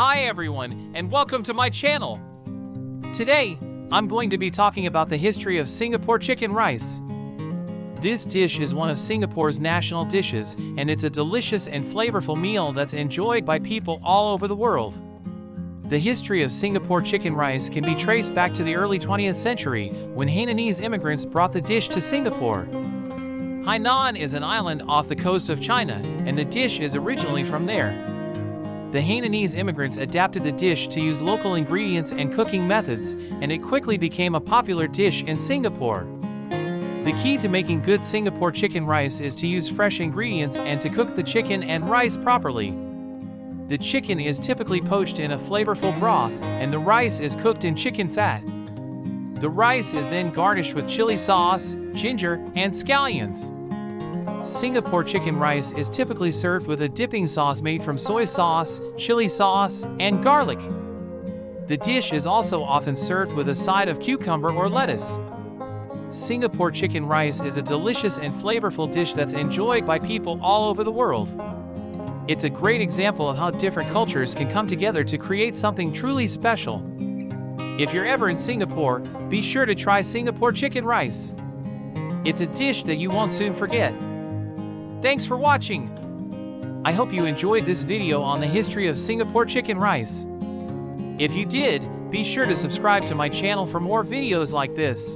Hi everyone, and welcome to my channel. Today, I'm going to be talking about the history of Singapore chicken rice. This dish is one of Singapore's national dishes, and it's a delicious and flavorful meal that's enjoyed by people all over the world. The history of Singapore chicken rice can be traced back to the early 20th century, when Hainanese immigrants brought the dish to Singapore. Hainan is an island off the coast of China, and the dish is originally from there. The Hainanese immigrants adapted the dish to use local ingredients and cooking methods, and it quickly became a popular dish in Singapore. The key to making good Singapore chicken rice is to use fresh ingredients and to cook the chicken and rice properly. The chicken is typically poached in a flavorful broth, and the rice is cooked in chicken fat. The rice is then garnished with chili sauce, ginger, and scallions. Singapore chicken rice is typically served with a dipping sauce made from soy sauce, chili sauce, and garlic. The dish is also often served with a side of cucumber or lettuce. Singapore chicken rice is a delicious and flavorful dish that's enjoyed by people all over the world. It's a great example of how different cultures can come together to create something truly special. If you're ever in Singapore, be sure to try Singapore chicken rice. It's a dish that you won't soon forget. Thanks for watching. I hope you enjoyed this video on the history of Singapore chicken rice. If you did, be sure to subscribe to my channel for more videos like this.